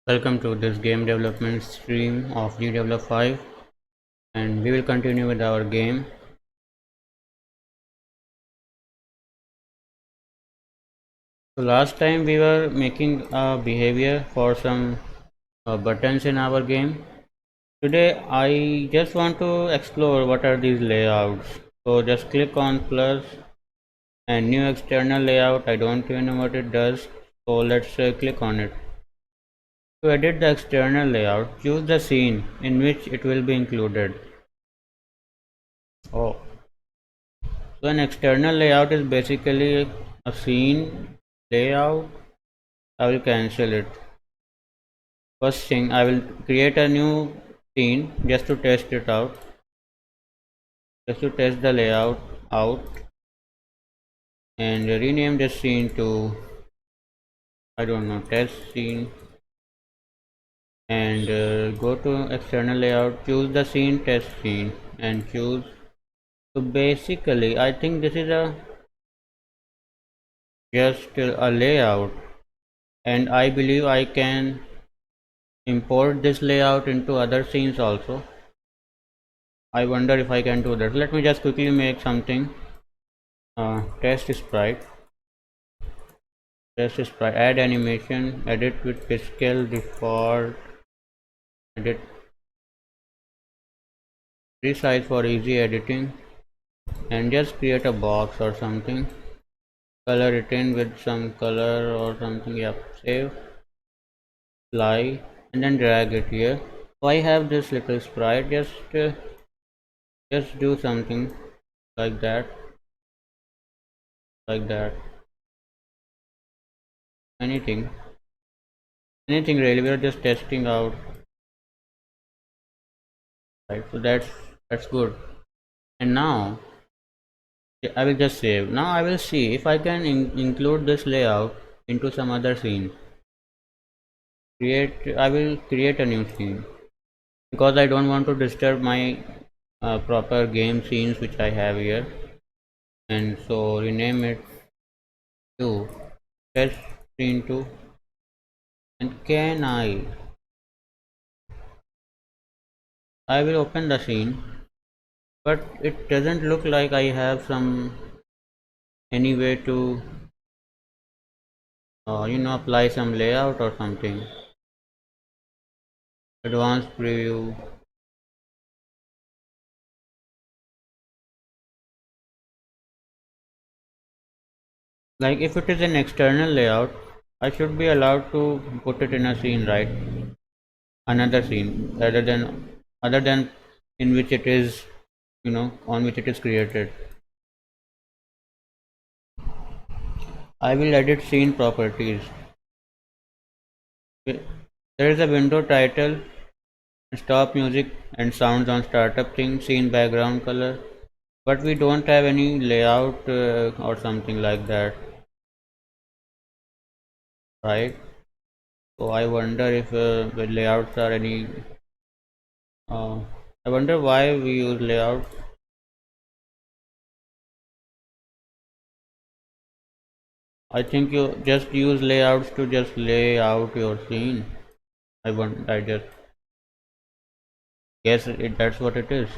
Welcome to this game development stream of GDevelop 5, and we will continue with our game. So last time we were making a behavior for some buttons in our game. Today I just want to explore what are these layouts. So just click on plus and new external layout. I don't even know what it does. So let's click on it. To edit the external layout, choose the scene in which it will be included. Oh, so an external layout is basically a scene layout. I will cancel it. First thing, I will create a new scene just to test it out. Just to test the layout out and rename this scene to, I don't know, test scene, and go to external layout, choose the scene test scene and choose. So basically I think this is a just a layout, and I believe I can import this layout into other scenes also. I wonder if I can do that. Let me just quickly make something. Test sprite, add animation, edit with Piskel default, edit resize for easy editing, and just create a box or something. Color it in with some color or something. Yep, save, apply, and then drag it here. So I have this little sprite. Just do something like that, like that. Anything really. We are just testing out, right? So that's good. And now I will just save. Now I will see if I can include this layout into some other scene. I will create a new scene because I don't want to disturb my proper game scenes which I have here, and so rename it to test scene 2. And I will open the scene, but it doesn't look like I have any way to apply some layout or something. Advanced preview. Like if it is an external layout, I should be allowed to put it in a scene, right? Another scene other than in which it is, on which it is created. I will edit scene properties. There is a window title, stop music and sounds on startup thing, scene background color, but we don't have any layout or something like that, right? So I wonder if the layouts are any. Uh, I wonder why we use layout. I think you just use layouts to just lay out your scene. I just guess that's what it is,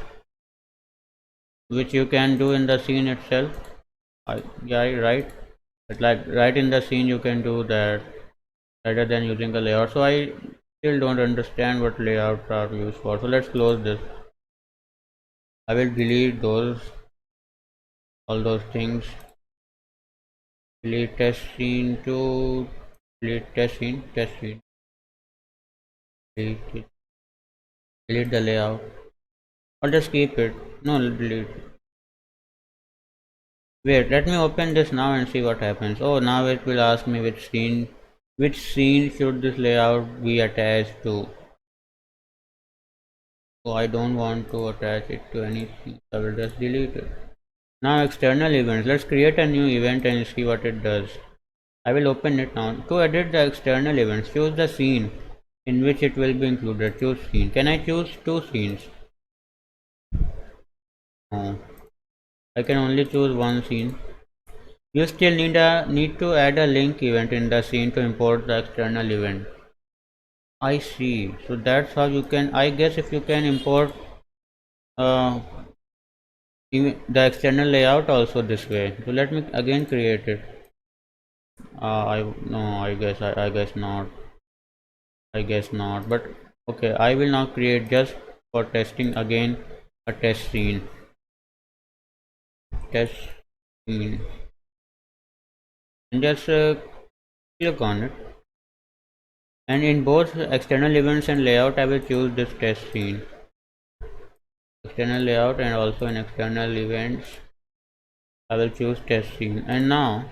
which you can do in the scene itself. Yeah, right. But like right in the scene you can do that rather than using a layout. So I still don't understand what layouts are used for. So let's close this. I will delete all those things. Delete test scene to delete test scene, delete it, delete the layout, or just keep it. No, delete. Wait, let me open this now and see what happens. Oh, now it will ask me which scene should this layout be attached to. So I don't want to attach it to any scene. I will just delete it. Now external events. Let's create a new event and see what it does. I will open it now. To edit the external events, choose the scene in which it will be included. Choose scene. Can I choose two scenes? No. I can only choose one scene. You still need to add a link event in the scene to import the external event. I see. So that's how you can, I guess if you can import uh, even the external layout also this way. So let me again create it. I no, I guess not. I guess not. But okay, I will now create just for testing again a test scene. Test scene, and just click on it. And in both external events and layout, I will choose this test scene. External layout and also in external events, I will choose test scene. And now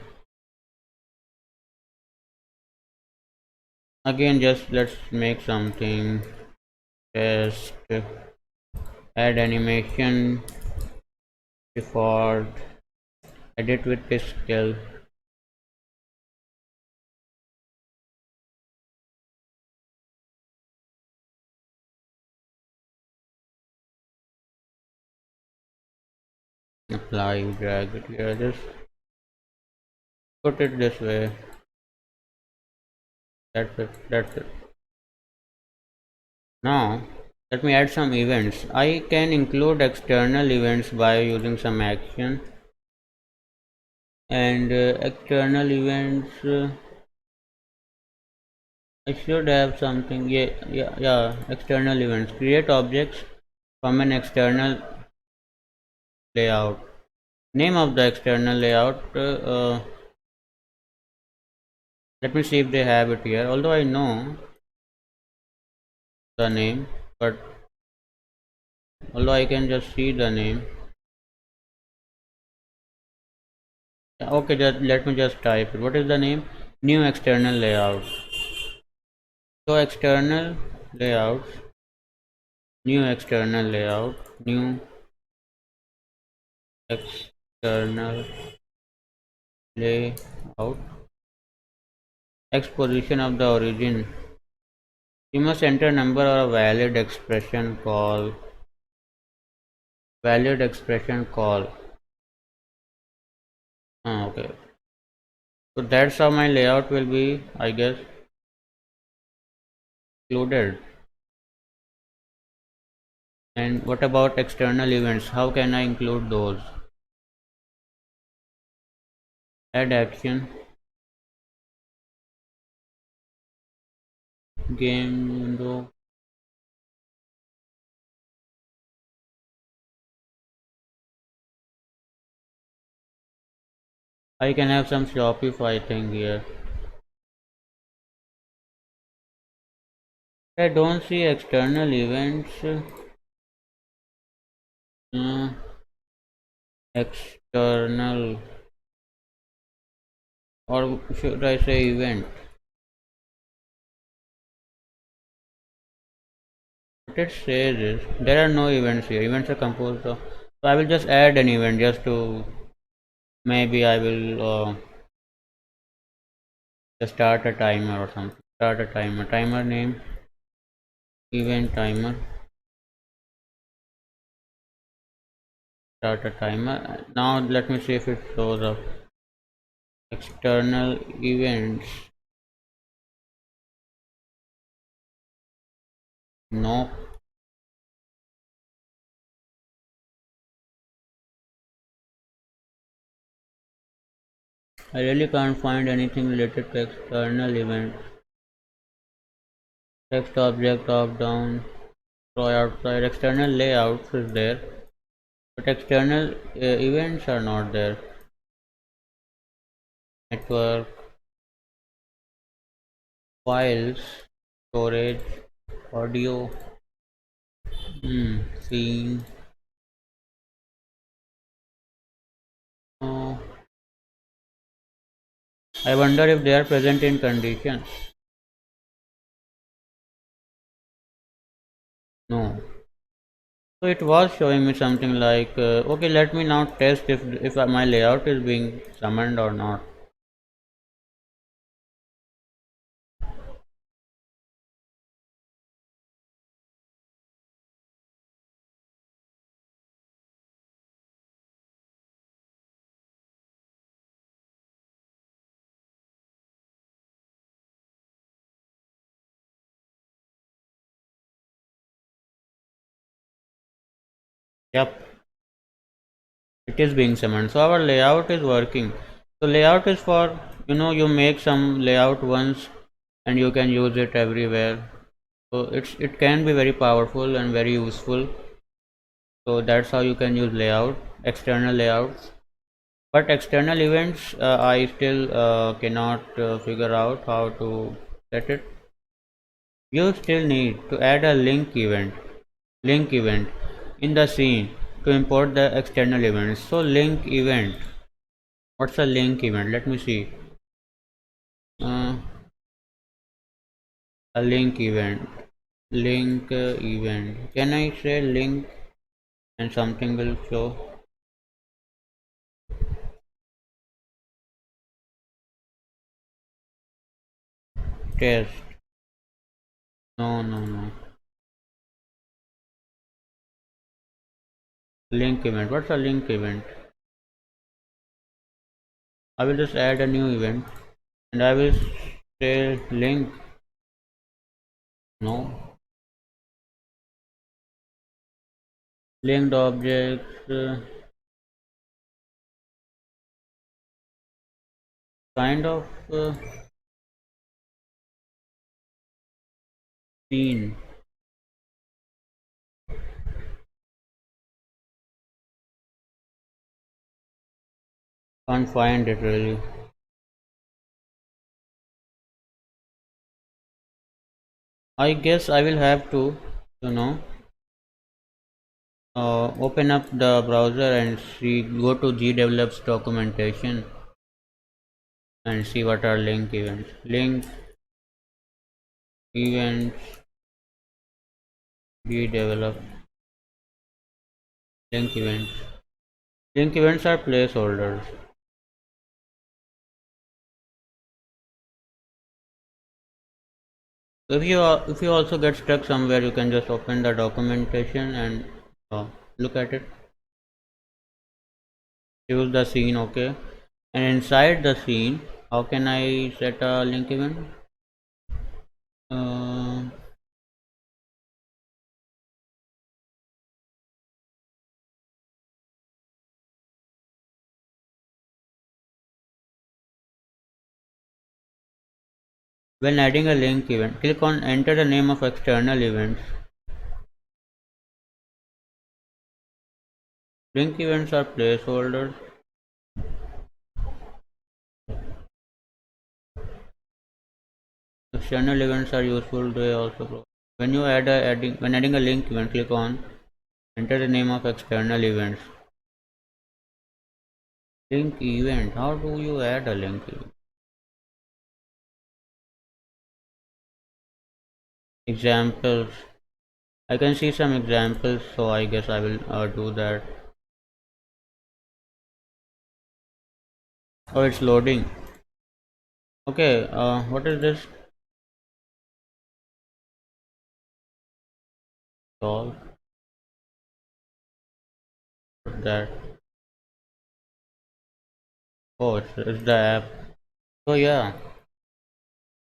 again, just let's make something test, add animation, default, edit with pixel, apply, drag it here, just put it this way. That's it. That's it. Now let me add some events. I can include external events by using some action, and external events. I should have something. Yeah, yeah, yeah. External events. Create objects from an external layout. Name of the external layout. Let me see if they have it here. Although I know the name, but although I can just see the name. Yeah, okay, just let me just type it. What is the name? New external layout. So external layouts, new external layout, new external layout, X position of the origin. You must enter number or a valid expression call. Okay. So that's how my layout will be, I guess, included. And what about external events? How can I include those? Add action, game window. I can have some Shopify thing here. I don't see external events. Uh, external, or should I say event? What it says is there are no events here. Events are composed of. So I will just add an event just to, maybe I will just start a timer or something. Start a timer. Timer name, event timer. Start a timer. Now let me see if it shows up. External events. No. I really can't find anything related to external events. Text object top down, scroll outside. External layouts is there, but external events are not there. Network, files, storage, audio, scene. Oh, I wonder if they are present in conditions. No. So it was showing me something like, okay, let me now test if my layout is being summoned or not. Yep, it is being summoned. So our layout is working. So layout is for, you make some layout once and you can use it everywhere. So it can be very powerful and very useful. So that's how you can use layout, external layouts. But external events, I still cannot figure out how to set it. You still need to add a link event in the scene to import the external events. So link event, what's a link event? Let me see. Uh, a link event. Can I say link and something will show? Test. No, no, no. Link event. What's a link event? I will just add a new event and I will say link. No. Linked objects. Kind of scene. Can't find it really. I guess I will have to, you know, open up the browser and see, go to gdevelops documentation and see what are link events. Link events, gdevelop, link events. Link events are placeholders. So if you also get stuck somewhere, you can just open the documentation and look at it. Choose the scene, okay. And inside the scene, how can I set a link event? Uh, when adding a link event, click on enter the name of external events. Link events are placeholders. External events are useful. They also when you when adding a link event, click on enter the name of external events. Link event. How do you add a link event? Examples. I can see some examples, so I guess I will do that. Oh, it's loading. Okay, what is this? Solve that. Oh, it's the app. So yeah,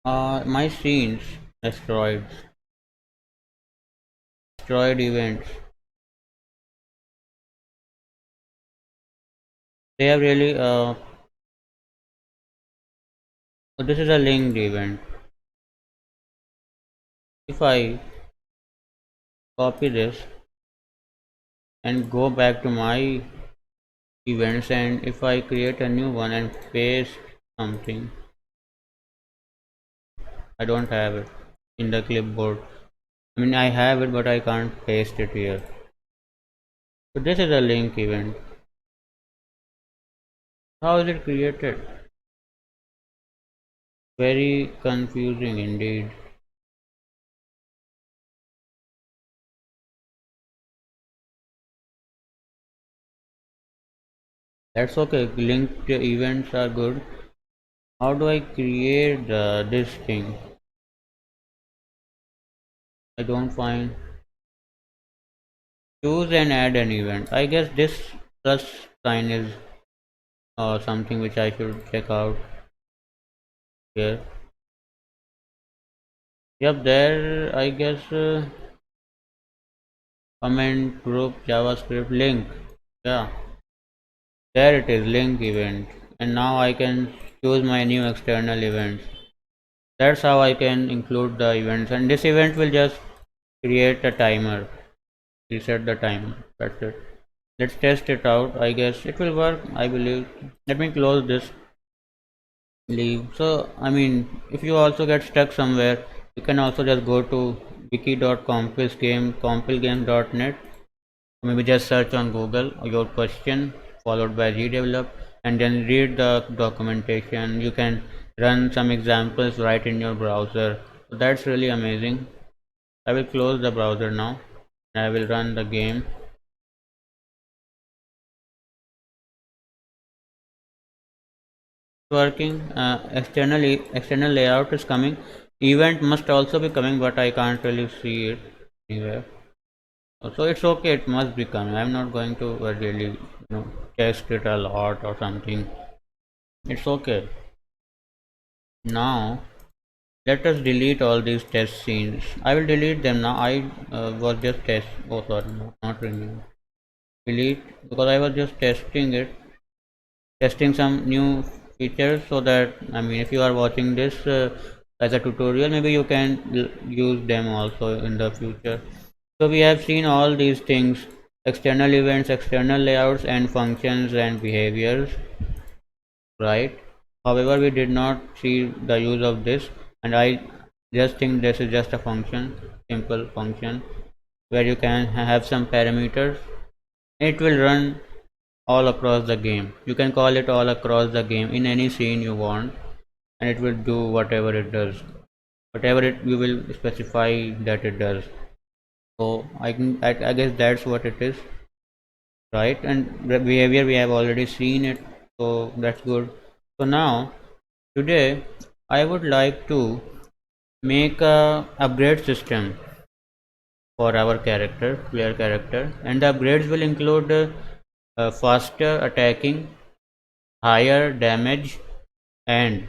my scenes, asteroid events. They have really. So this is a linked event. If I copy this and go back to my events, and if I create a new one and paste something, I don't have it in the clipboard. I mean, I have it, but I can't paste it here. So this is a link event. How is it created? Very confusing indeed. That's okay. Linked events are good. How do I create this thing? I don't find. Choose and add an event. I guess this plus sign is something which I should check out here. Yep, there I guess comment group JavaScript link. Yeah, there it is, link event. And now I can choose my new external events. That's how I can include the events, and this event will just create a timer, reset the time. That's it. Let's test it out. I guess it will work, I believe. Let me close this, leave. So I mean, if you also get stuck somewhere, you can also just go to wiki.compilgame.net. Maybe just search on Google your question followed by redevelop, and then read the documentation. You can run some examples right in your browser. So that's really amazing. I will close the browser now and I will run the game. Working. External layout is coming. Event must also be coming, but I can't really see it anywhere. So it's okay, it must be coming. I'm not going to really test it a lot or something. It's okay. Now let us delete all these test scenes. I will delete them now. I was just test. Oh, sorry, no, not remove. Delete, because I was just testing it, testing some new features, so that I mean, if you are watching this as a tutorial, maybe you can use them also in the future. So we have seen all these things: external events, external layouts, and functions and behaviors, right? However, we did not see the use of this, and I just think this is just a function, simple function, where you can have some parameters. It will run all across the game. You can call it all across the game in any scene you want, and it will do whatever it does, whatever it you will specify that it does. So I guess that's what it is, right? And the behavior, we have already seen it, so that's good. So now today I would like to make a upgrade system for our character, player character, and the upgrades will include faster attacking, higher damage, and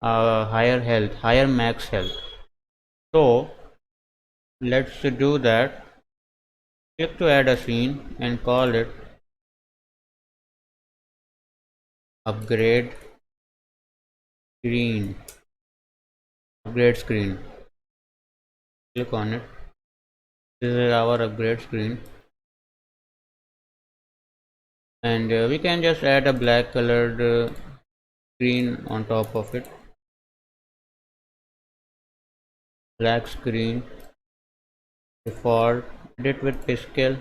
higher health, higher max health. So let's do that. Click to add a scene and call it upgrade screen. Upgrade screen. Click on it. This is our upgrade screen, and we can just add a black colored screen on top of it. Black screen, default, edit with Piskel,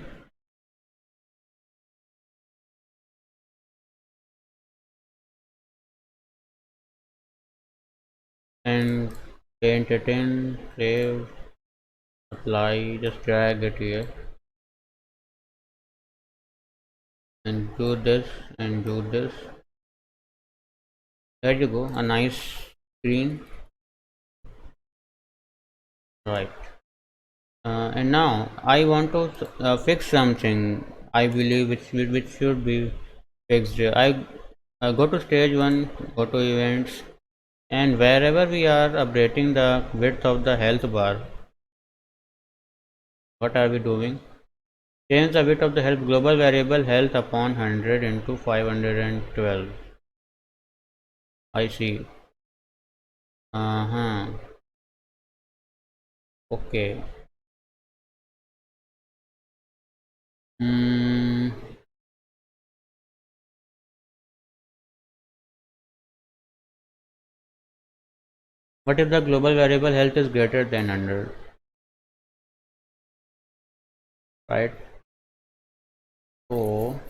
and paint it in, save, apply, just drag it here, and do this and do this. There you go, a nice screen, right? And now I want to fix something. I believe which should be fixed. I go to stage 1, go to events, and wherever we are updating the width of the health bar, what are we doing? Change the width of the health global variable health upon 100 into 512. I see. Uh-huh. Okay. Hmm. What if the global variable health is greater than 100? Right? So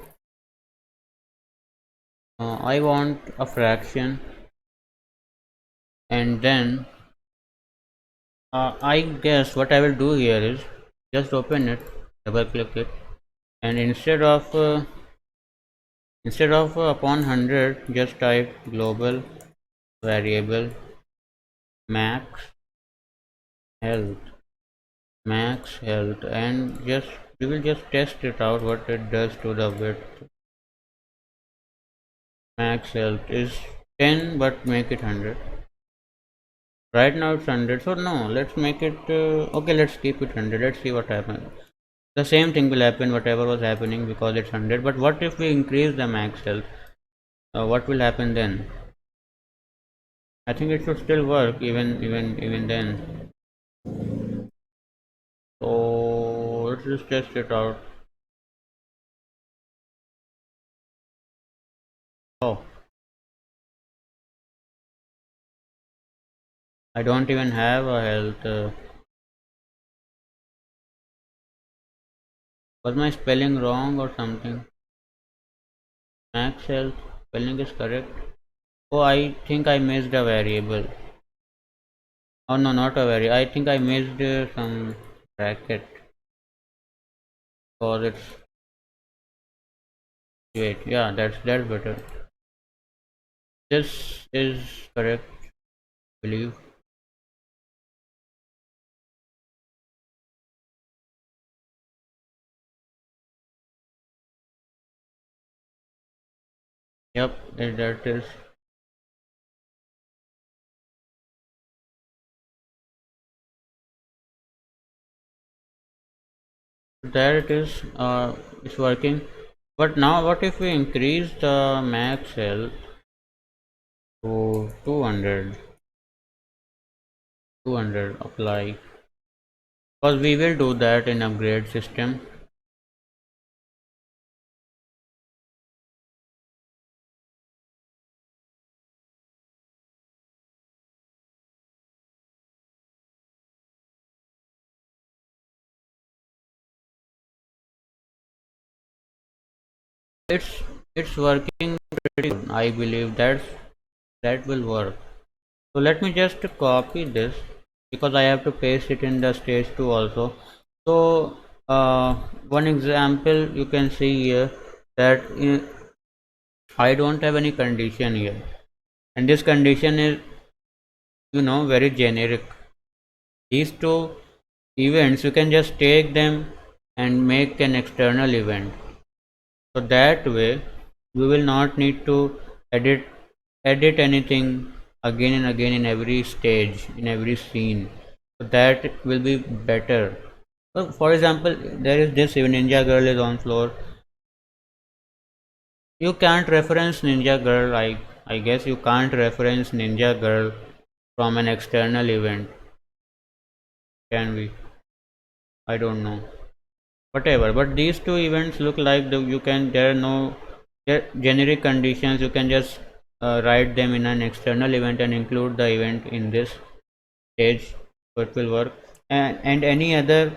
I want a fraction, and then I guess what I will do here is just open it, double click it, and instead of upon 100, just type global variable max health, and just we will just test it out what it does to the width. Max health is 10, but make it 100. Right now it's 100, so no, let's make it okay, let's keep it 100. Let's see what happens. the same thing will happen whatever was happening because it's 100. But what if we increase the max health? What will happen then? I think it should still work even then. So let's just test it out. Oh, I don't even have a health. Was my spelling wrong or something? Max health spelling is correct. Oh, I think I missed a variable. Oh no, not a variable. I think I missed some bracket because it's wait. Yeah, that's better. This is correct, I believe. Yep, that is. There it is. It's working. But now, what if we increase the max health to 200? 200 apply. Because we will do that in upgrade system. It's it's working pretty good. I believe that will work. So let me just copy this because I have to paste it in the stage 2 also. So one example you can see here that I don't have any condition here, and this condition is very generic. These two events you can just take them and make an external event. So that way we will not need to edit edit anything again and again in every stage, in every scene. So that will be better. So for example, there is this ninja girl is on floor. You can't reference ninja girl. I guess you can't reference ninja girl from an external event, can we? I don't know. Whatever. But these two events look like you can. There are no generic conditions. You can just write them in an external event and include the event in this stage, so it will work. And any other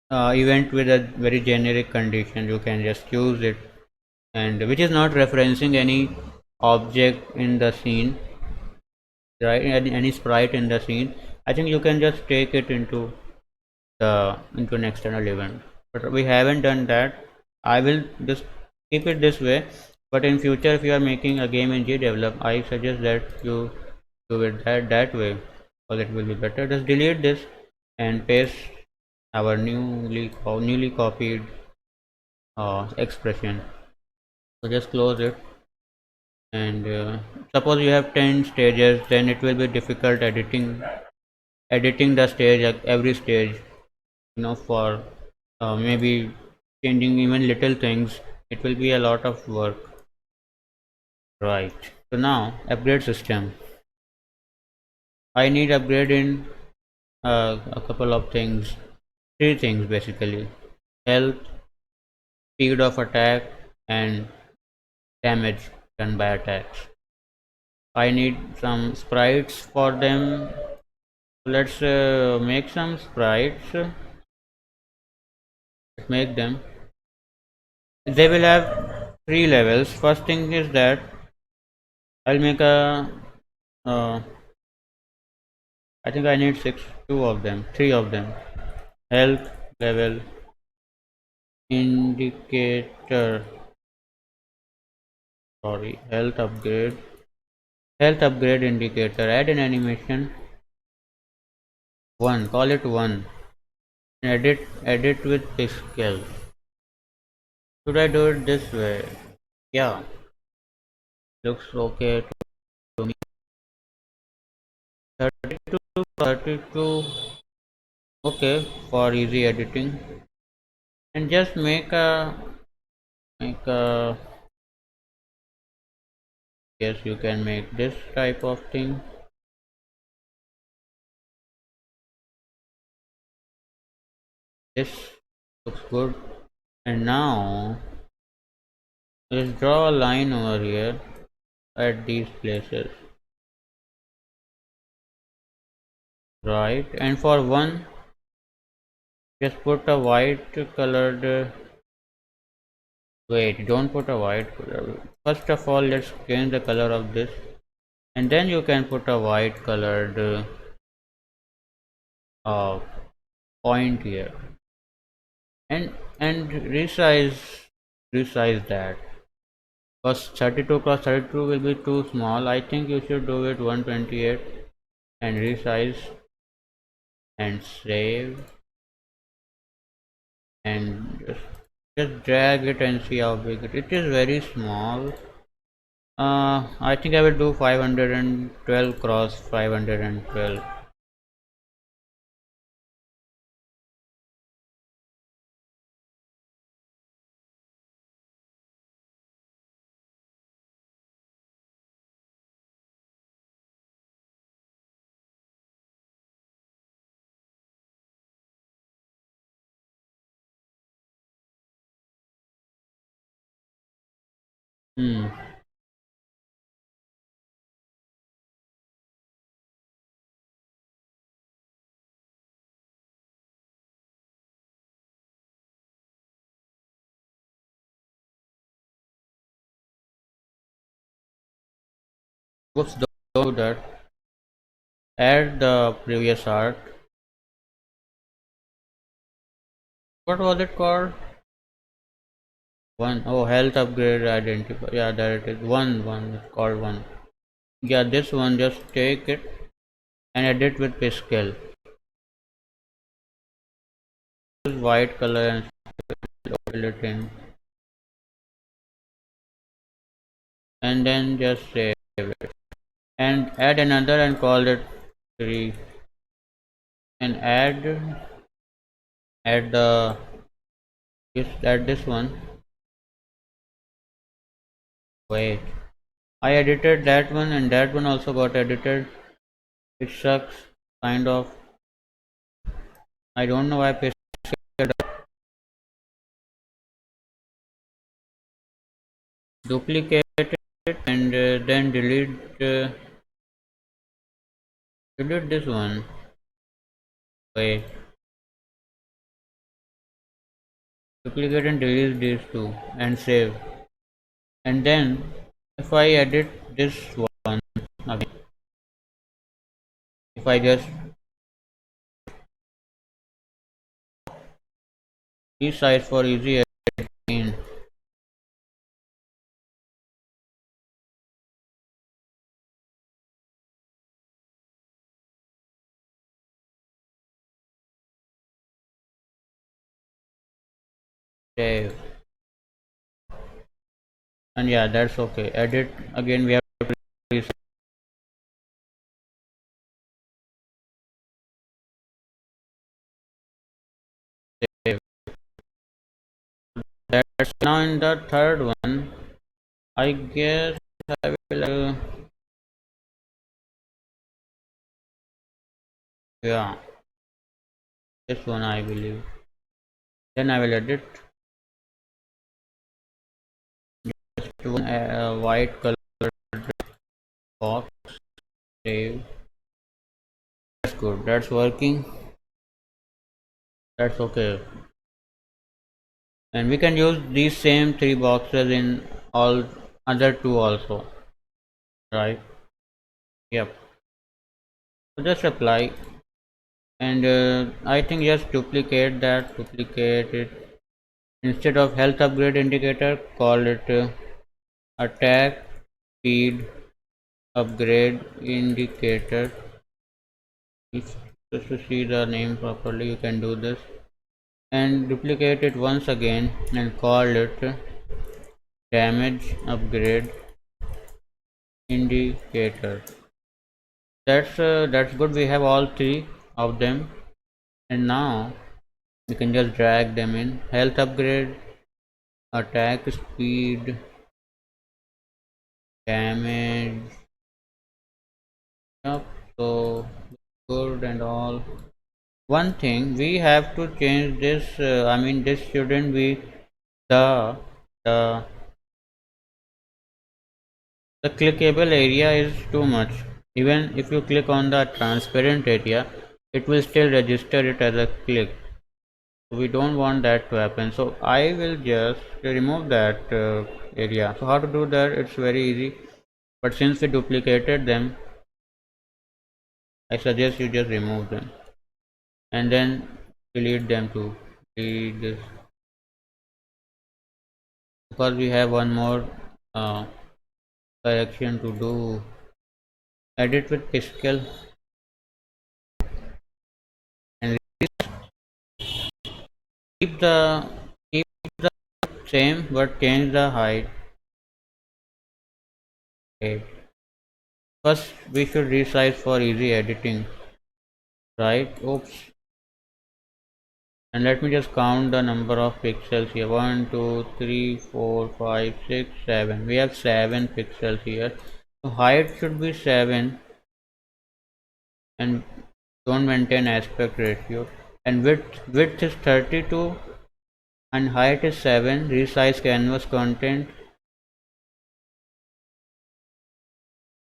event with a very generic condition, you can just use it, and which is not referencing any object in the scene, right? Any sprite in the scene. I think you can just take it into an external event, but we haven't done that. I will just keep it this way, but in future if you are making a game in GDevelop, I suggest that you do it that way because it will be better. Just delete this and paste our newly copied expression. So just close it, and suppose you have 10 stages, then it will be difficult editing the stage at every stage, for maybe changing even little things. It will be a lot of work, right? So now upgrade system. I need upgrade in a couple of things, three things basically: health, speed of attack, and damage done by attacks. I need some sprites for them. Let's make some sprites. Let's make them. They will have three levels. First thing is that I'll make a. Uh, I think I need two of them, three of them. Health level indicator. Sorry, Health upgrade indicator. Add an animation. One. Call it one. Edit with pixel. Should I do it this way? Yeah, looks okay to me. 32, 32. Okay, for easy editing. And just make a yes, you can make this type of thing. This looks good. And now let's draw a line over here at these places, right? And for one, just put a white colored. Wait, don't put a white color. First of all, let's change the color of this, and then you can put a white colored uh, point here, and resize that. Because 32 cross 32 will be too small. I think you should do it 128 and resize and save and just drag it and see how big it is. Very small. I think I will do 512 cross 512. Hmm. Whoops, don't do that. Add the previous art. What was it called? One. Oh, health upgrade identify. Yeah, there it is. One. It's called one. Yeah, this one. Just take it and edit with Pascal. Use white color and fill it in, and then just save it. And add another and call it 3. And add the add this one. Wait. I edited that one and that one also got edited. It sucks, kind of. I don't know why Pascal. Duplicate it and then delete this one. Wait, duplicate and delete these two and save. And then if I edit this one again, if I just resize for easy editing, save. And yeah, that's okay. Edit again. We have to save. That's now in the third one. I guess I will. Yeah, this one I believe. Then I will edit to white color box. Save. That's good. That's working. That's okay. And we can use these same three boxes in all other two also, right? Yep. So just apply, and I think just duplicate it. Instead of health upgrade indicator, call it attack speed upgrade indicator. If just to see the name properly, you can do this and duplicate it once again and call it damage upgrade indicator. That's good. We have all three of them, And now we can just drag them in. Health upgrade, attack speed, damage. Yep, so good and all. One thing we have to change this. I mean, this shouldn't be the the the clickable area is too much. Even if you click on the transparent area, it will still register it as a click. We don't want that to happen. So I will just remove that area. So how to do that? It's very easy. But since we duplicated them, I suggest you just remove them and then delete them too. Delete this because we have one more uh, correction to do. Edit with Piskel and keep the keep the same but change the height. Okay. First we should resize for easy editing, right? Oops. And let me just count the number of pixels here. 1 2 3 4 5 6 7. We have 7 pixels here. So height should be 7 and don't maintain aspect ratio. And width is 32 and height is 7. Resize canvas content.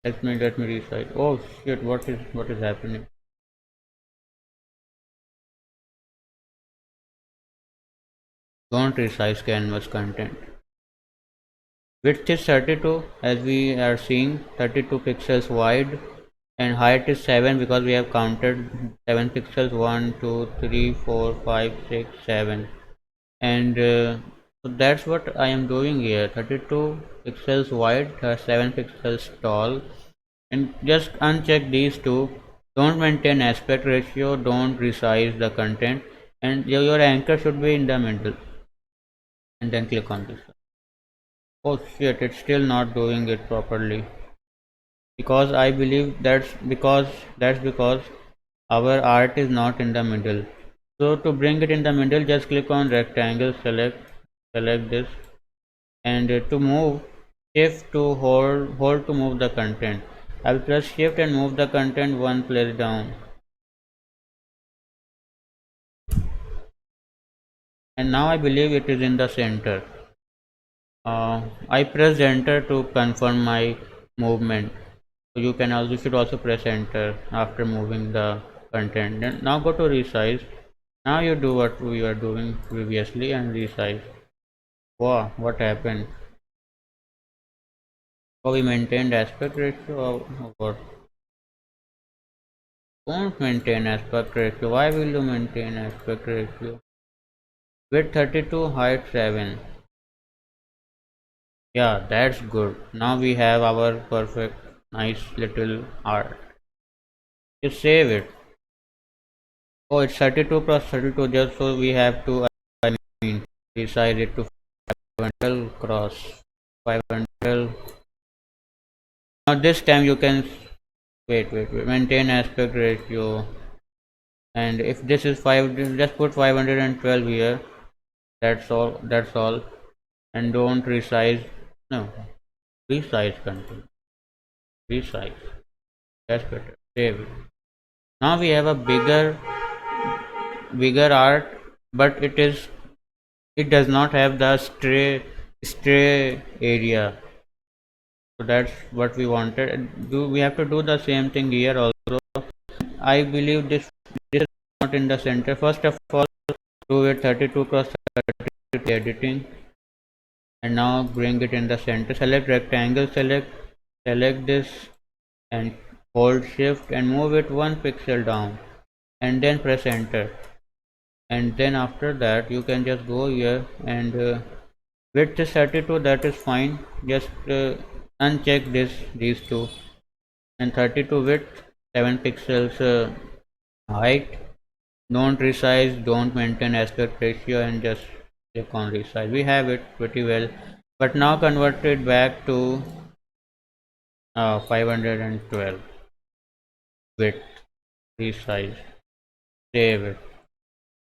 Let me resize. Oh shit, what is happening? Don't resize canvas content. Width is 32 as we are seeing, 32 pixels wide, and height is 7 because we have counted 7 pixels, 1 2 3 4 5 6 7. And so that's what I am doing here. 32 pixels wide, 7 pixels tall, and just uncheck these two. Don't maintain aspect ratio, don't resize the content, and your anchor should be in the middle, and then click on this. Oh shit, it's still not doing it properly because I believe that's because our art is not in the middle. So to bring it in the middle, just click on rectangle, select this, and to move, shift to hold to move the content. I will press shift and move the content one place down, and now I believe it is in the center. I pressed enter to confirm my movement. So you should also press enter after moving the content. Then now go to resize. Now you do what we were doing previously and resize. Wow, what happened? Oh, we maintained aspect ratio or what? Don't maintain aspect ratio. Why will you maintain aspect ratio? Width 32, height 7. Yeah, that's good. Now we have our perfect, nice little art. Just save it. Oh, it's 32 plus 32, just so we have to, I mean, resize it to 512 cross 512. Now this time you can wait, maintain aspect ratio, and if this is 5, just put 512 here. That's all, and don't resize. No, resize content. Resize. That's better. Save it. Now we have a bigger art, but it does not have the stray area. So that's what we wanted. Do we have to do the same thing here also? I believe this is not in the center. First of all, do it 32 cross 32 editing, and now bring it in the center. Select rectangle, select this, and hold shift and move it one pixel down, and then press enter. And then after that you can just go here and width is 32, that is fine. Just uncheck these two, and 32 width, 7 pixels height. Don't resize, don't maintain aspect ratio, and just click on resize. We have it pretty well, but now convert it back to 512 width, resize, save it.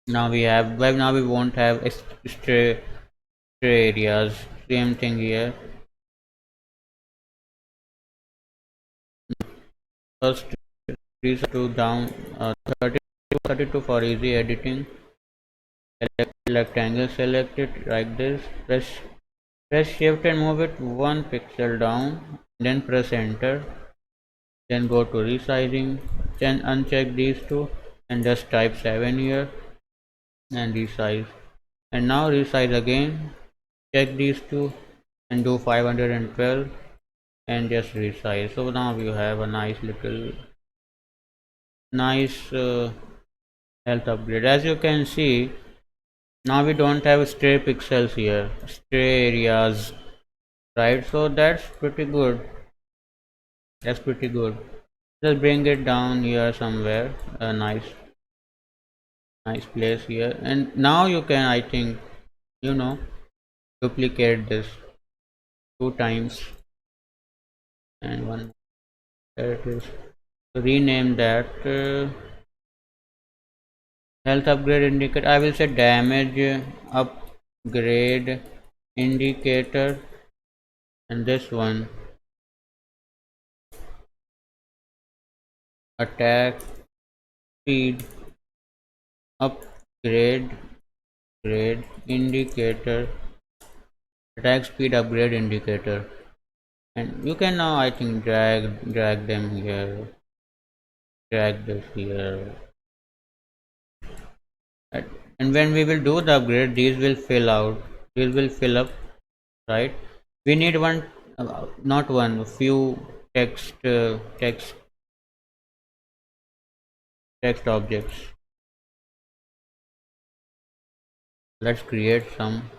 Now we have, well, now we won't have stray, stray areas. Same thing here. First, reset to down 30 32 for easy editing. Select rectangle, select it like this. Press shift and move it one pixel down. Then press enter. Then go to resizing. Then uncheck these two and just type 7 here and resize. And now resize again. Check these two and do 512 and just resize. So now you have a nice health upgrade. As you can see, now we don't have stray pixels here, stray areas, right? So that's pretty good. Just bring it down here somewhere, a nice place here, and now you can, I think, you know, duplicate this two times and one. There it is. Rename that health upgrade indicator. I will say damage upgrade indicator, and this one attack speed upgrade grade indicator, attack speed upgrade indicator. And you can now, I think, drag them here, drag this here. Right. And when we will do the upgrade, these will fill up, right? We need one, not one, few text objects. Let's create some.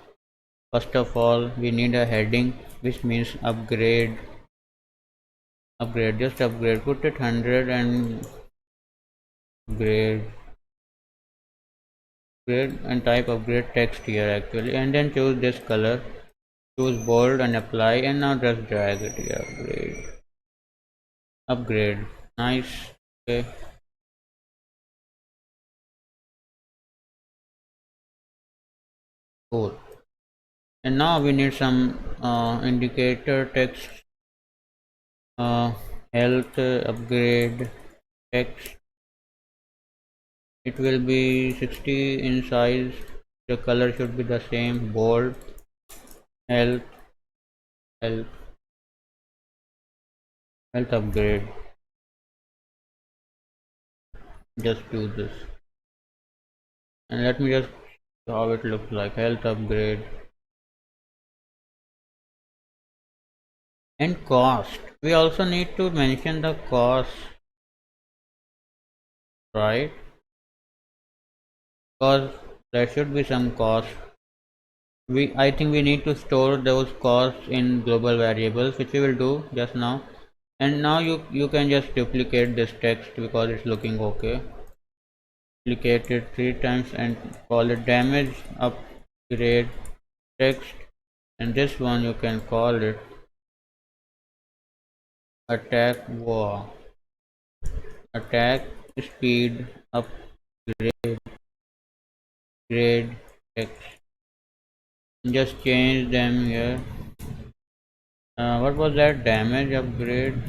First of all, we need a heading, which means upgrade, just upgrade, put it 100 and grade and type upgrade text here actually, and then choose this color, choose bold and apply, and now just drag it here. Upgrade, nice. Okay, cool. And now we need some indicator text, health upgrade text. It will be 60 in size, the color should be the same, bold. Health health health upgrade, just do this, and let me just show how it looks like. Health upgrade. And cost, we also need to mention the cost, right? Because there should be some cost. I think we need to store those costs in global variables, which we will do just now. And now you can just duplicate this text because it's looking okay. Duplicate it 3 times and call it damage upgrade text, and this one you can call it attack war, attack speed upgrade grade text. Just change them here. What was that? Damage upgrade,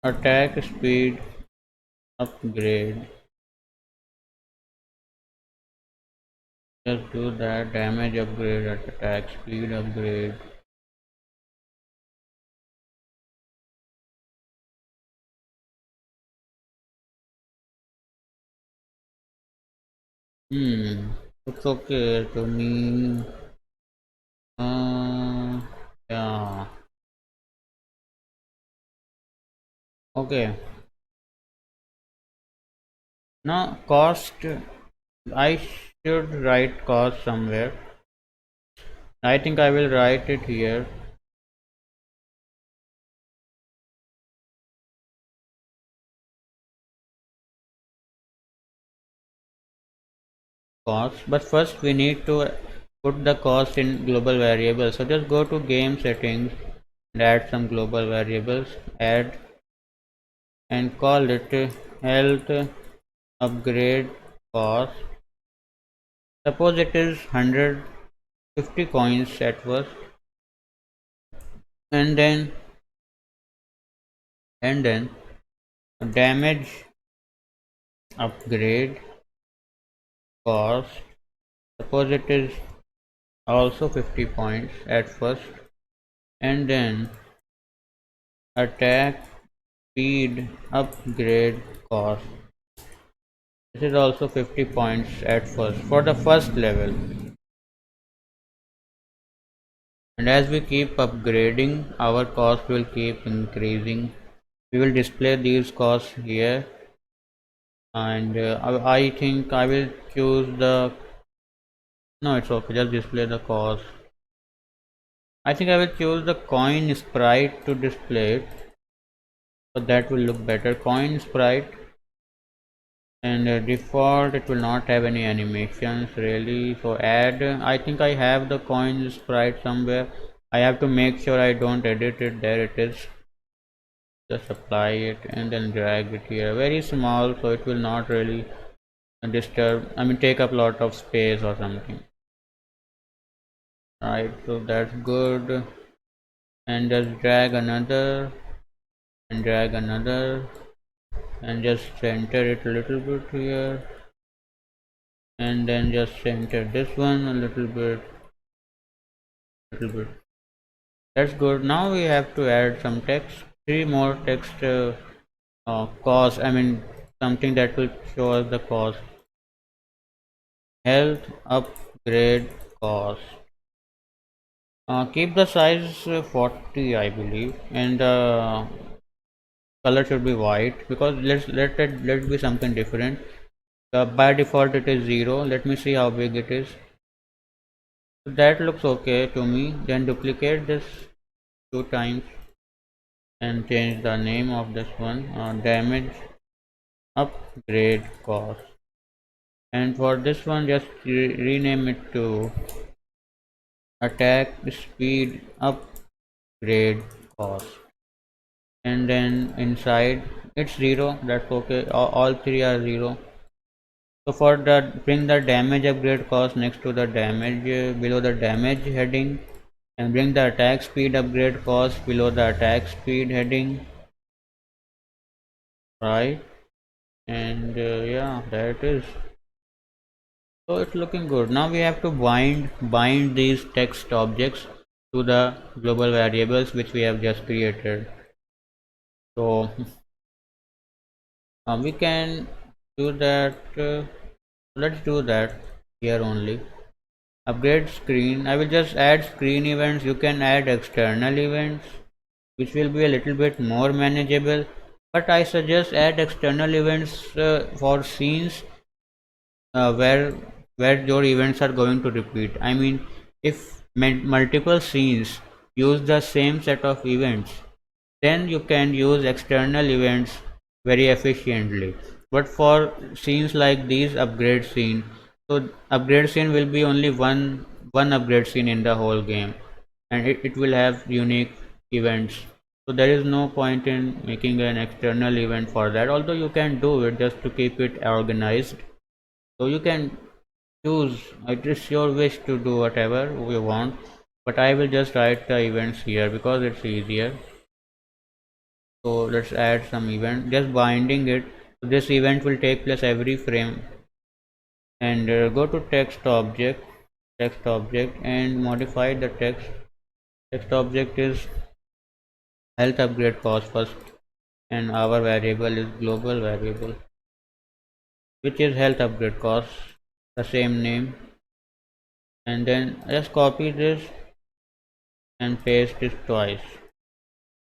attack speed upgrade. Just do that. Damage upgrade, attack speed upgrade. Looks okay to me. Yeah. Okay. Now cost. I should write cost somewhere. I think I will write it here. Cost, but first we need to put the cost in global variable. So just go to game settings, and add some global variables, add, and call it health upgrade cost. Suppose it is 150 coins at first, and then damage upgrade cost. Suppose it is also 50 points at first, and then attack speed upgrade cost. This is also 50 points at first for the first level. And as we keep upgrading, our cost will keep increasing. We will display these costs here, and I think I will choose the, no, it's okay, just display the cost. I think I will choose the coin sprite to display it, so that will look better. Coin sprite, and default it will not have any animations really, so add, I think I have the coin sprite somewhere. I have to make sure I don't edit it. There it is. Just apply it and then drag it here, very small, so it will not really disturb, I mean take up a lot of space or something. Right, so that's good. And just drag another and drag another and just center it a little bit here, and then just center this one a little bit. That's good. Now we have to add some text, three more text cost, I mean something that will show us the cost. Health upgrade cost. Keep the size 40, I believe, and color should be white, because let it be something different. By default it is 0. Let me see how big it is. So that looks okay to me. Then duplicate this 2 times and change the name of this one, damage upgrade cost, and for this one just rename it to attack speed upgrade cost, and then inside it's 0. That's okay, all three are 0. So for that, bring the damage upgrade cost next to the damage, below the damage heading, and bring the attack speed upgrade cost below the attack speed heading, right? And yeah, there it is. So it's looking good. Now we have to bind these text objects to the global variables which we have just created. So we can do that. Let's do that here only. Upgrade screen. I will just add screen events. You can add external events, which will be a little bit more manageable. But I suggest add external events for scenes where your events are going to repeat. I mean, if multiple scenes use the same set of events, then you can use external events very efficiently. But for scenes like these upgrade scene, so upgrade scene will be only one upgrade scene in the whole game, and it will have unique events. So there is no point in making an external event for that, although you can do it just to keep it organized. So you can choose, it is your wish to do whatever you want, but I will just write the events here because it's easier. So let's add some event, just binding it. So this event will take place every frame, and go to text object and modify the text object is health upgrade cost first, and our variable is global variable, which is health upgrade cost, the same name. And then just copy this and paste it twice.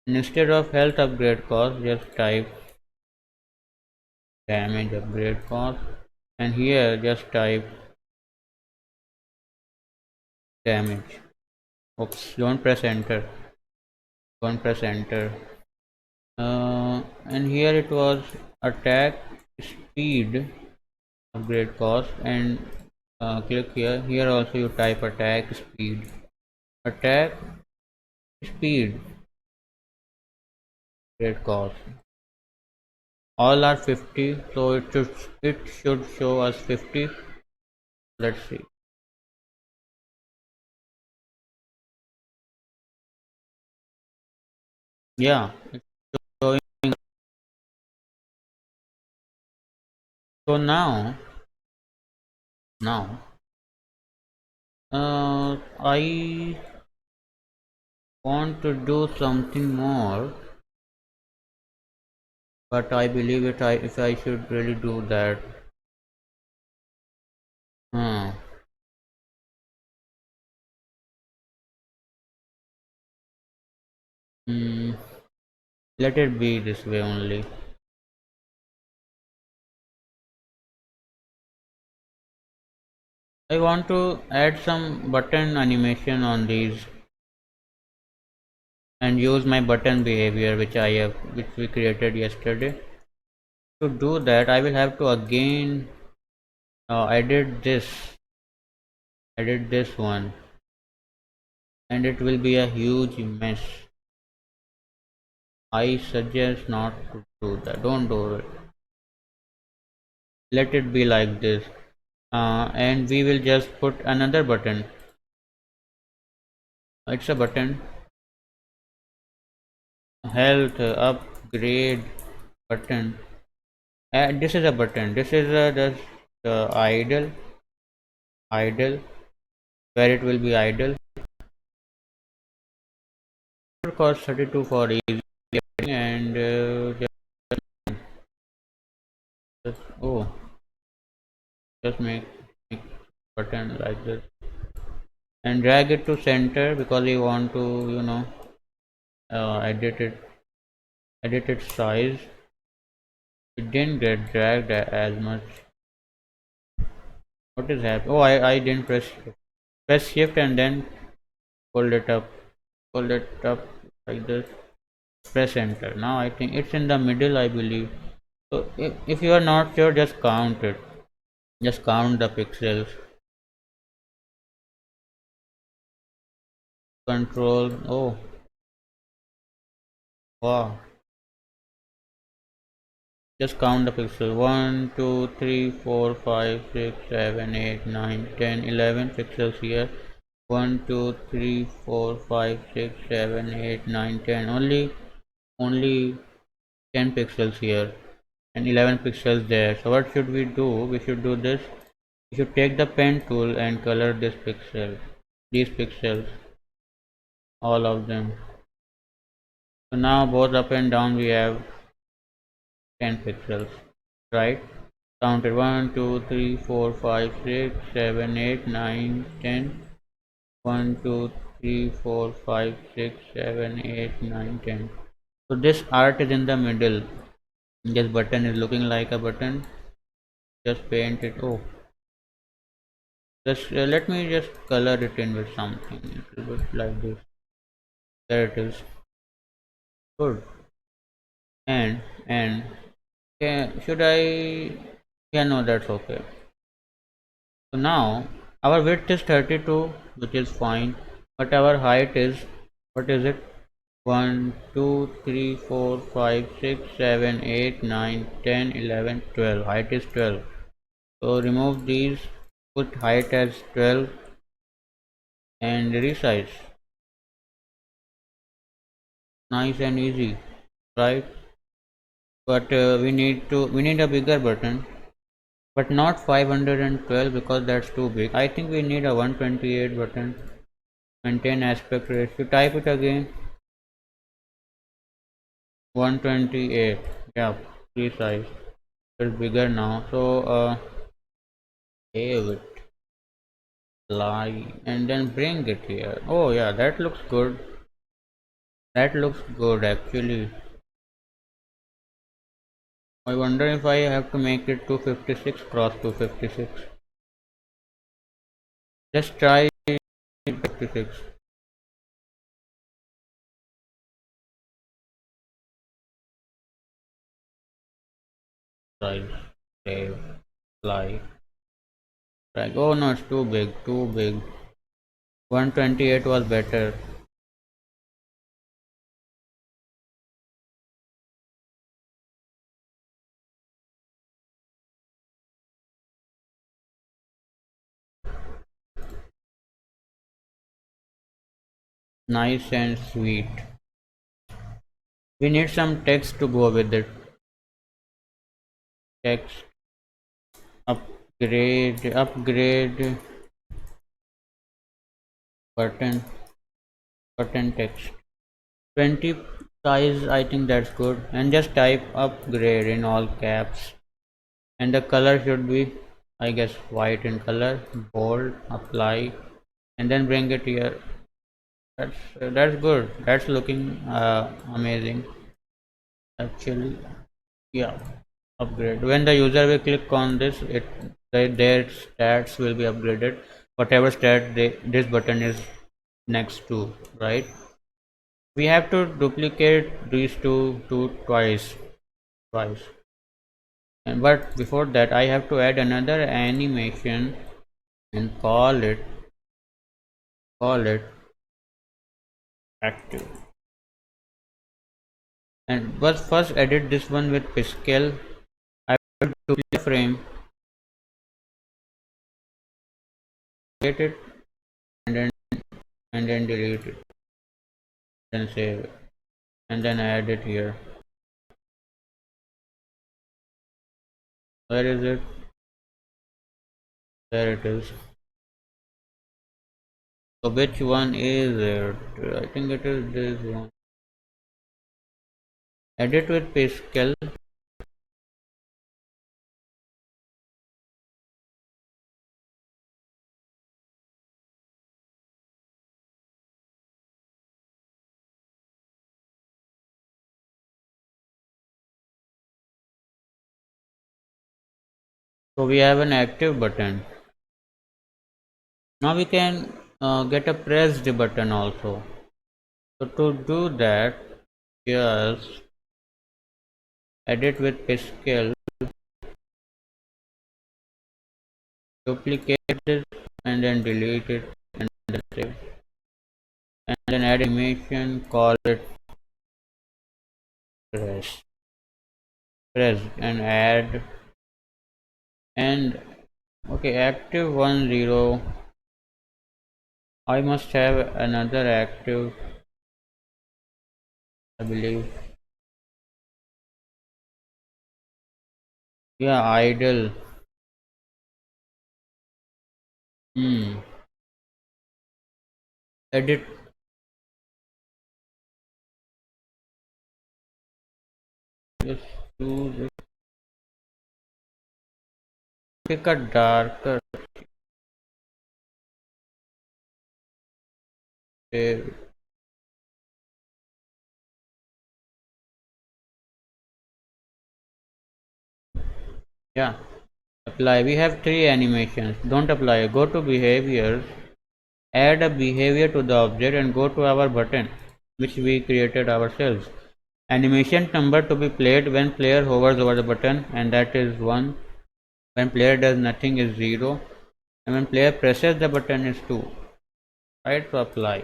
And instead of health upgrade cost, just type damage upgrade cost, and here just type damage. Oops, don't press enter. Don't press enter. And here it was attack speed upgrade cost, and click here. Here also you type attack speed. Attack speed Great cause. All are 50, so it should show us 50. Let's see. Yeah, it's showing. So now, I want to do something more, but I believe if I should really do that. Hmm. Hmm. Let it be this way only. I want to add some button animation on these and use my button behavior which we created yesterday. To do that, I will have to again edit this one, and it will be a huge mess. I suggest not to do that. Don't do it. Let it be like this, and we will just put another button. It's a button. Health upgrade button. This is a button. This is the idle where it will be idle. It cost 32 for easy, and oh, just make button like this and drag it to center because we want to edit its size. It didn't get dragged as much. What is happening? Oh, I didn't press shift and then hold it up, hold it up like this. Press enter. Now I think it's in the middle, I believe. So if you are not sure, just count it. Just count the pixels. Control. Oh, wow. Just count the pixels. 1, 2, 3, 4, 5, 6, 7, 8, 9, 10, 11 pixels here. 1, 2, 3, 4, 5, 6, 7, 8, 9, 10. Only 10 pixels here and 11 pixels there. So what should we do? We should do this. We should take the pen tool and color these pixels, all of them. So now both up and down we have 10 pixels, right? Counted 1, 2, 3, 4, 5, 6, 7, 8, 9, 10. 1, 2, 3, 4, 5, 6, 7, 8, 9, 10. So this art is in the middle. This button is looking like a button. Just paint it. Oh, just let me just color it in with something a little bit like this. There it is. Good. And should I? Yeah, no, that's okay. So now our width is 32, which is fine, but our height is, what is it? 1, 2, 3, 4, 5, 6, 7, 8, 9, 10, 11, 12. Height is 12. So remove these, put height as 12 and resize. Nice and easy, right? But we need a bigger button, but not 512 because that's too big. I think we need a 128 button. Maintain aspect ratio. Type it again. 128. Yeah, resize. It's bigger now. So save it, lie, and then bring it here. Oh yeah, that looks good. That looks good actually. I wonder if I have to make it 256 cross 256. Just try 56. Size, save, lie. Drag. Oh no, it's too big, too big. 128 was better. nice and sweet. We need some text to go with it. Text upgrade button button text 20 size. I think that's good, and just type upgrade in all caps, and the color should be, I guess, white in color. Bold, apply, and then bring it here. That's good. That's looking amazing actually. Yeah, upgrade. When the user will click on this, their stats will be upgraded. Whatever stat this button is next to, right? We have to duplicate these two twice. And but before that, I have to add another animation and call it active. And but first edit this one with Piskel. I will duplicate frame, create it, and then delete it, then save it, and then add it here. Where is it? There it is. So which one is it? I think it is this one. Edit with Pascal. So we have an active button. Now we can get a pressed button also. So to do that, just edit with Pascal, duplicate it, and then delete it, and then save. And then add animation, call it press, and add, and okay, active 10. I must have another active, I believe. Yeah, idle. Hmm. Edit. Just choose it. Pick a darker shade. Yeah. Apply. We have three animations. Don't apply. Go to behaviors. Add a behavior to the object and go to our button, which we created ourselves. Animation number to be played when player hovers over the button, and that is 1. When player does nothing is 0. And when player presses the button is 2. Right, to apply.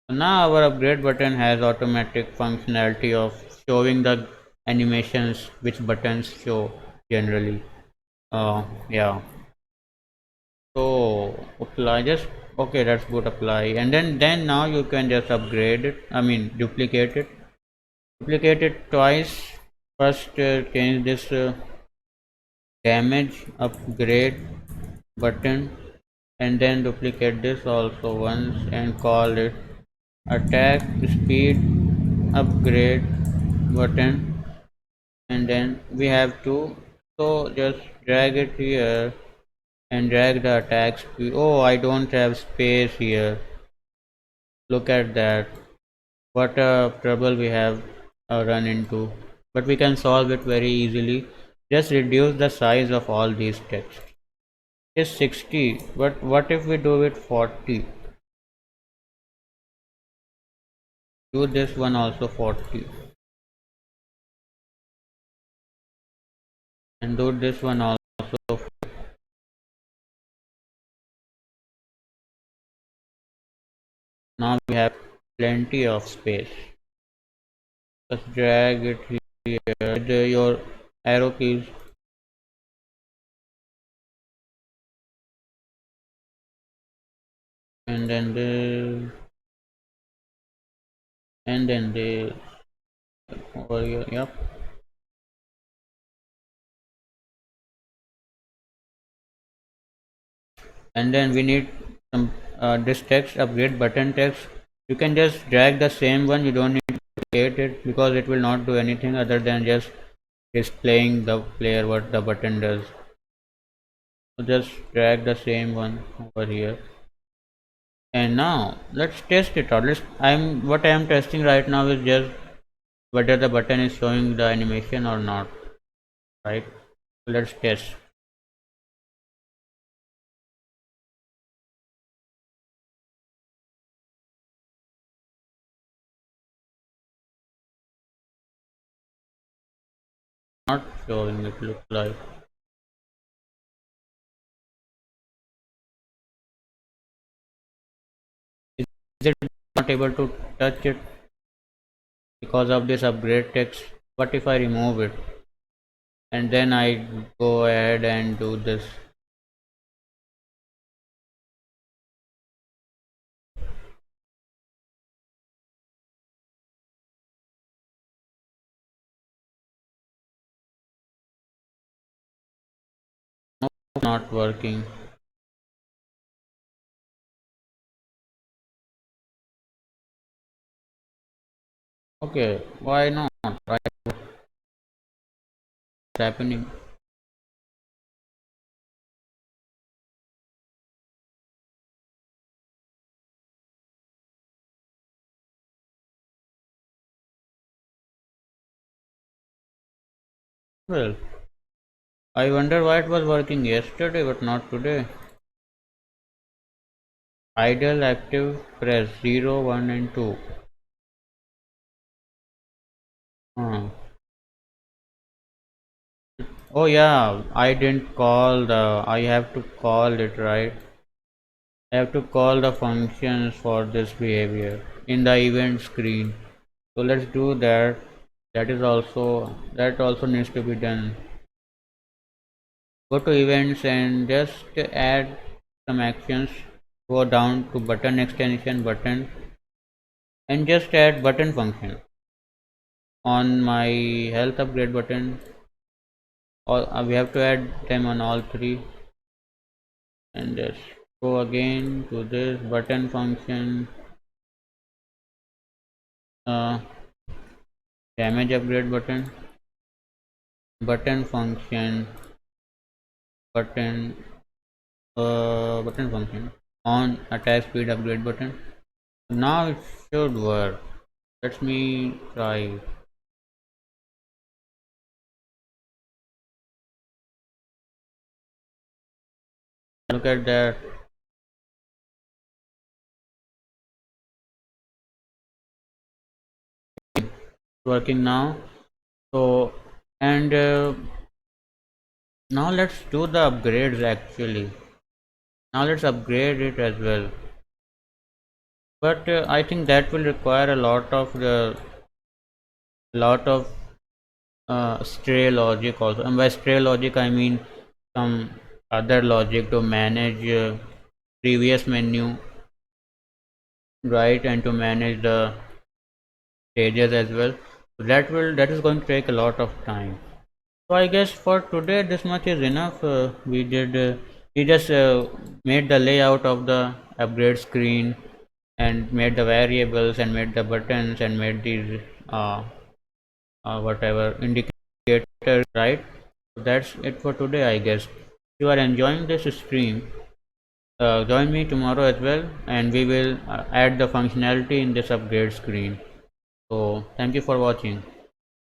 So now our upgrade button has automatic functionality of showing the animations which buttons show generally. Yeah. So apply, just okay, that's good, apply, and then now you can just upgrade it, I mean duplicate it twice. First change this damage upgrade button, and then duplicate this also once and call it attack speed upgrade button, and then we have to, so just drag it here and drag the attack speed. Oh, I don't have space here. Look at that. What a trouble we have run into. But we can solve it very easily. Just reduce the size of all these texts. It's 60, but what if we do it 40? Do this one also 40. And do this one also. Now we have plenty of space. Just drag it here with your arrow keys, and then this. and then they over here. Yep. And then we need some this text upgrade button text. You can just drag the same one, you don't need to create it because it will not do anything other than just displaying the player what the button does. So just drag the same one over here, and now let's test it out. What I am testing right now is just whether the button is showing the animation or not, right? So let's test. Not showing, it looks like. Is it not able to touch it because of this upgrade text? What if I remove it and then I go ahead and do this? Not working. Okay, why not? What's happening? Well, I wonder why it was working yesterday but not today. Idle active press 0, 1 and 2. Hmm. Oh yeah, I didn't call I have to call it, right? I have to call the functions for this behavior in the event screen. So let's do that. That also needs to be done. Go to events and just add some actions. Go down to button extension button and just add button function on my health upgrade button. We have to add them on all three, and just go again to this button function, uh, damage upgrade button function, button button function on attack speed upgrade button. Now it should work. Let me try. Look at that. Working now. So and now let's do the upgrades actually. Now let's upgrade it as well. But I think that will require a lot of stray logic also. And by stray logic, I mean some other logic to manage previous menu, right, and to manage the stages as well. So that is going to take a lot of time. So I guess for today this much is enough. We just made the layout of the upgrade screen and made the variables and made the buttons and made these uh, whatever indicators, right? So that's it for today, I guess. If you are enjoying this stream, join me tomorrow as well, and we will add the functionality in this upgrade screen. So thank you for watching.